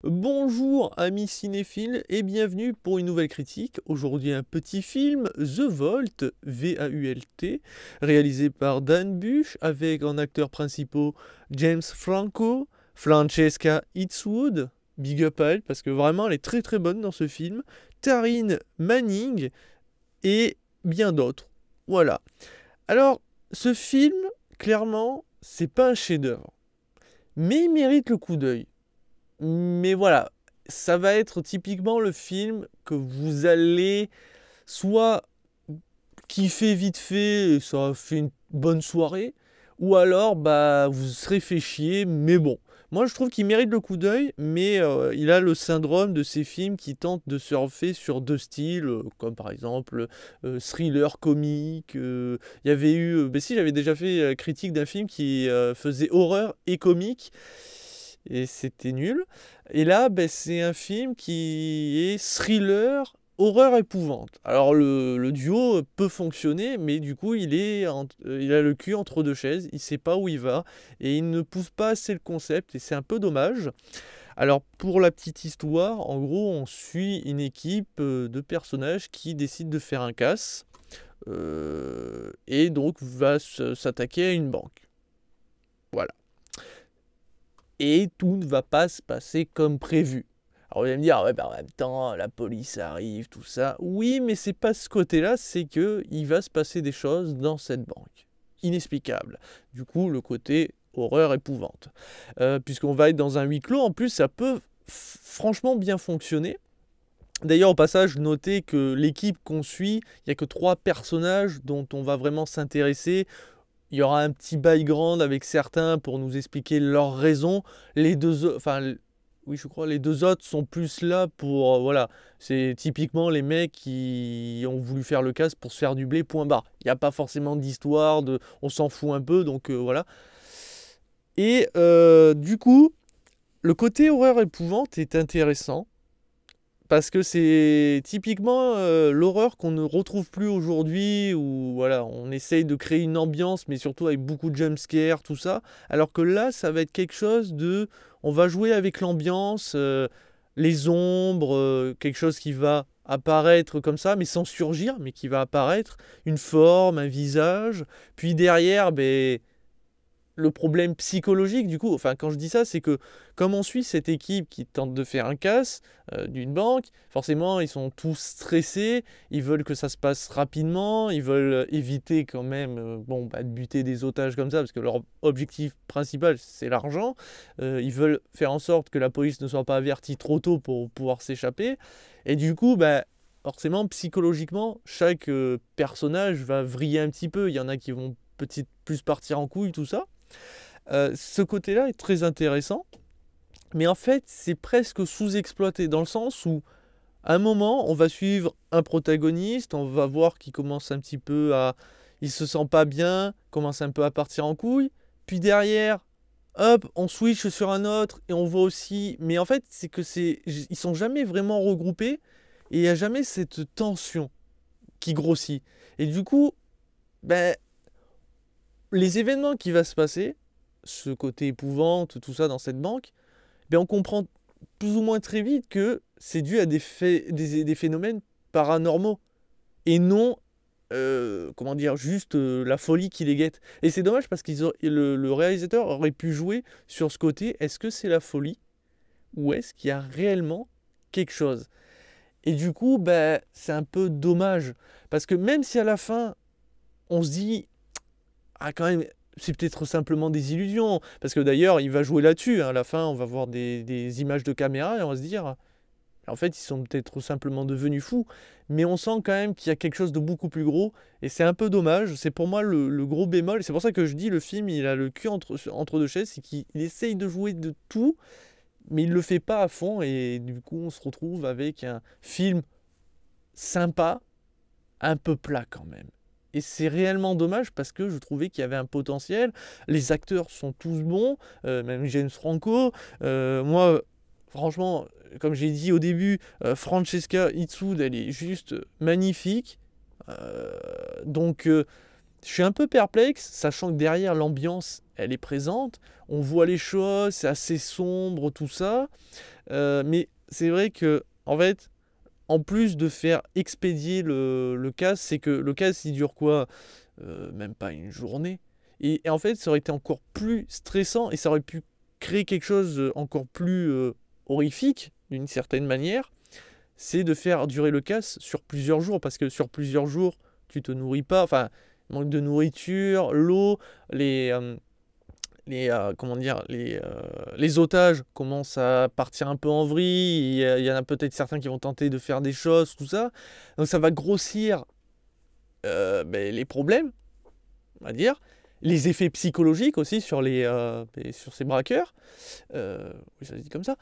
Bonjour amis cinéphiles et bienvenue pour une nouvelle critique. Aujourd'hui un petit film, The Vault, V-A-U-L-T, réalisé par Dan Bush avec en acteurs principaux James Franco, Francesca Eastwood, big up à elle parce que vraiment elle est très très bonne dans ce film, Taryn Manning et bien d'autres. Voilà. Alors ce film, clairement, c'est pas un chef-d'œuvre, mais il mérite le coup d'œil. Mais voilà, ça va être typiquement le film que vous allez soit kiffer vite fait, et ça fait une bonne soirée, ou alors bah vous serez fait chier, mais bon. Moi je trouve qu'il mérite le coup d'œil, mais il a le syndrome de ces films qui tentent de surfer sur deux styles, comme par exemple thriller comique. Il y avait eu, ben si j'avais déjà fait critique d'un film qui faisait horreur et comique et c'était nul. Et là, ben, c'est un film qui est thriller, horreur épouvante. Alors le duo peut fonctionner, mais du coup il a le cul entre deux chaises, il sait pas où il va, et il ne pousse pas assez le concept, et c'est un peu dommage. Alors pour la petite histoire, en gros on suit une équipe de personnages qui décident de faire un casse, et donc va s'attaquer à une banque. Voilà. Et tout ne va pas se passer comme prévu. Alors vous allez me dire, ouais, bah en même temps, la police arrive, tout ça. Oui, mais c'est pas ce côté-là, c'est que il va se passer des choses dans cette banque. Inexplicables. Du coup, le côté horreur épouvante. Puisqu'on va être dans un huis clos, en plus, ça peut franchement bien fonctionner. D'ailleurs, au passage, notez que l'équipe qu'on suit, il n'y a que 3 personnages dont on va vraiment s'intéresser. Il y aura un petit background avec certains pour nous expliquer leurs raisons. Les deux, enfin, oui, je crois, les deux autres sont plus là pour, voilà, c'est typiquement les mecs qui ont voulu faire le casse pour se faire du blé, point barre. Il n'y a pas forcément d'histoire, on s'en fout un peu, donc voilà. Et du coup, le côté horreur épouvante est intéressant. Parce que c'est typiquement l'horreur qu'on ne retrouve plus aujourd'hui, où voilà, on essaye de créer une ambiance, mais surtout avec beaucoup de jumpscares, tout ça. Alors que là, ça va être quelque chose de... On va jouer avec l'ambiance, les ombres, quelque chose qui va apparaître comme ça, mais sans surgir, mais qui va apparaître, une forme, un visage. Puis derrière, ben, le problème psychologique du coup, enfin quand je dis ça, c'est que comme on suit cette équipe qui tente de faire un casse d'une banque, forcément ils sont tous stressés, ils veulent que ça se passe rapidement, ils veulent éviter quand même bon, bah, de buter des otages comme ça, parce que leur objectif principal c'est l'argent, ils veulent faire en sorte que la police ne soit pas avertie trop tôt pour pouvoir s'échapper, et du coup, bah, forcément psychologiquement, chaque personnage va vriller un petit peu, il y en a qui vont peut-être plus partir en couille, tout ça. Ce côté-là est très intéressant, mais en fait, c'est presque sous-exploité dans le sens où, à un moment, on va suivre un protagoniste, on va voir qu'il commence un petit peu à... Il se sent pas bien, commence un peu à partir en couille, puis derrière, hop, on switch sur un autre, et on voit aussi... Mais en fait, c'est que c'est... Ils sont jamais vraiment regroupés, et il n'y a jamais cette tension qui grossit. Et du coup, ben, les événements qui vont se passer, ce côté épouvante, tout ça dans cette banque, ben on comprend plus ou moins très vite que c'est dû à des phénomènes paranormaux et non, comment dire, juste la folie qui les guette. Et c'est dommage parce que le réalisateur aurait pu jouer sur ce côté, est-ce que c'est la folie ou est-ce qu'il y a réellement quelque chose? Et du coup, ben, c'est un peu dommage parce que même si à la fin, on se dit, ah quand même, c'est peut-être simplement des illusions. Parce que d'ailleurs, il va jouer là-dessus, hein. À la fin, on va voir des images de caméra et on va se dire, en fait, ils sont peut-être simplement devenus fous. Mais on sent quand même qu'il y a quelque chose de beaucoup plus gros. Et c'est un peu dommage. C'est pour moi le gros bémol. C'est pour ça que je dis, le film, il a le cul entre deux chaises. C'est qu'il essaye de jouer de tout, mais il ne le fait pas à fond. Et du coup, on se retrouve avec un film sympa, un peu plat quand même. Et c'est réellement dommage parce que je trouvais qu'il y avait un potentiel. Les acteurs sont tous bons, même James Franco. Moi, franchement, comme j'ai dit au début, Francesca Eastwood, elle est juste magnifique. Donc, je suis un peu perplexe, sachant que derrière l'ambiance, elle est présente, on voit les choses, c'est assez sombre, tout ça, mais c'est vrai que, en fait, en plus de faire expédier le casse, c'est que le casse, il dure quoi? Même pas une journée. Et en fait, ça aurait été encore plus stressant et ça aurait pu créer quelque chose encore plus horrifique, d'une certaine manière, c'est de faire durer le casse sur plusieurs jours, parce que sur plusieurs jours, tu te nourris pas, enfin, manque de nourriture, l'eau, comment dire, les otages commencent à partir un peu en vrille, il y en a peut-être certains qui vont tenter de faire des choses, tout ça, donc ça va grossir les problèmes, on va dire, les effets psychologiques aussi sur ces braqueurs, oui, ça se dit comme ça,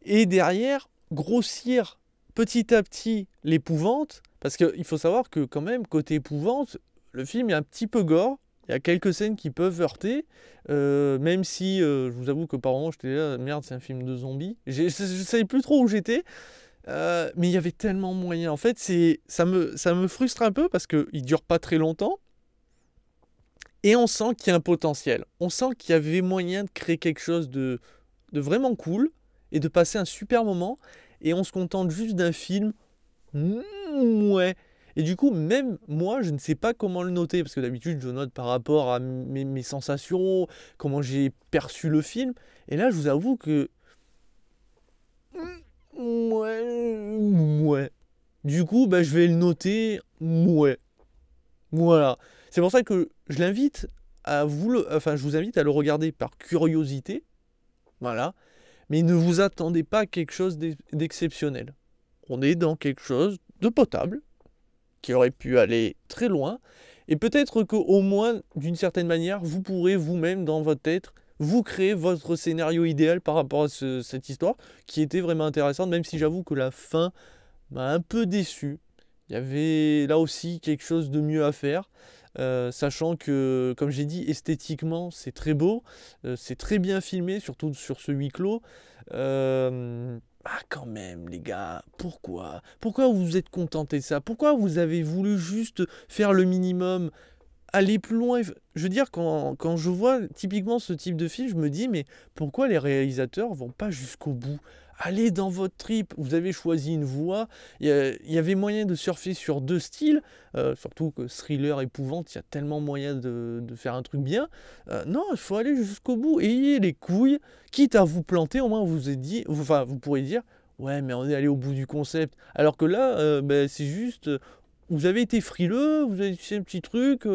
et derrière, grossir petit à petit l'épouvante, parce qu'il faut savoir que quand même, côté épouvante, le film est un petit peu gore, il y a quelques scènes qui peuvent heurter, même si je vous avoue que par moments j'étais là, merde, c'est un film de zombies, je ne savais plus trop où j'étais, mais il y avait tellement moyen. En fait, ça me frustre un peu parce qu'il ne dure pas très longtemps, et on sent qu'il y a un potentiel. On sent qu'il y avait moyen de créer quelque chose de vraiment cool et de passer un super moment. Et on se contente juste d'un film. Ouais. Et du coup, même moi, je ne sais pas comment le noter. Parce que d'habitude, je note par rapport à mes sensations, comment j'ai perçu le film. Et là, je vous avoue que. Ouais. Du coup, bah, je vais le noter. Ouais. Voilà. C'est pour ça que je l'invite à enfin, je vous invite à le regarder par curiosité. Voilà. Mais ne vous attendez pas à quelque chose d'exceptionnel. On est dans quelque chose de potable, qui aurait pu aller très loin, et peut-être qu'au moins, d'une certaine manière, vous pourrez vous-même, dans votre tête, vous créer votre scénario idéal par rapport à cette histoire, qui était vraiment intéressante, même si j'avoue que la fin m'a un peu déçu. Il y avait là aussi quelque chose de mieux à faire. Sachant que, comme j'ai dit, esthétiquement, c'est très beau, c'est très bien filmé, surtout sur ce huis clos. Quand même, les gars, pourquoi? Pourquoi vous vous êtes contenté de ça? Pourquoi vous avez voulu juste faire le minimum? Aller plus loin? Je veux dire, quand je vois typiquement ce type de film, je me dis, mais pourquoi les réalisateurs vont pas jusqu'au bout? Allez dans votre trip, vous avez choisi une voie, il y avait moyen de surfer sur deux styles, surtout que thriller, épouvante, il y a tellement moyen de faire un truc bien. Non, il faut aller jusqu'au bout, ayez les couilles, quitte à vous planter, au moins vous êtes dit, enfin vous pourrez dire, ouais mais on est allé au bout du concept. Alors que là, c'est juste, vous avez été frileux, vous avez fait un petit truc,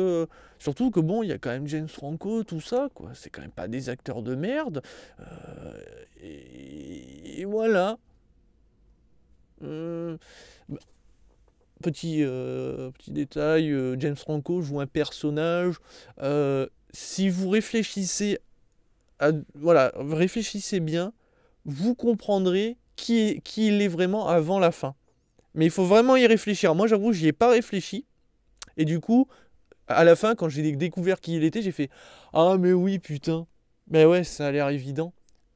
surtout que bon, il y a quand même James Franco, tout ça, quoi. C'est quand même pas des acteurs de merde. Et voilà. Euh, bah, petit détail, James Franco joue un personnage. Si vous réfléchissez voilà, réfléchissez bien, vous comprendrez qui il est vraiment avant la fin. Mais il faut vraiment y réfléchir. Moi, j'avoue, j'y ai pas réfléchi. Et du coup, à la fin, quand j'ai découvert qui il était, j'ai fait ah, mais oui, putain. Mais ouais, ça a l'air évident.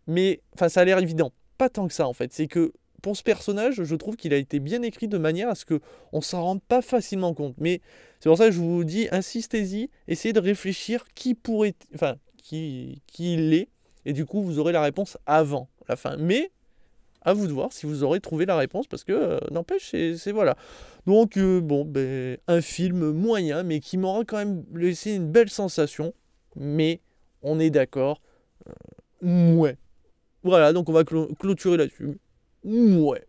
Mais, enfin, ça a l'air évident. Pas tant que ça, en fait. C'est que pour ce personnage, je trouve qu'il a été bien écrit de manière à ce qu'on s'en rende pas facilement compte. Mais c'est pour ça que je vous dis, insistez-y, essayez de réfléchir qui pourrait. Enfin, qui il est. Et du coup, vous aurez la réponse avant la fin. Mais à vous de voir si vous aurez trouvé la réponse, parce que n'empêche, c'est voilà. Donc bon, un film moyen, mais qui m'aura quand même laissé une belle sensation. Mais on est d'accord, ouais. Voilà, donc on va clôturer là-dessus. Ouais.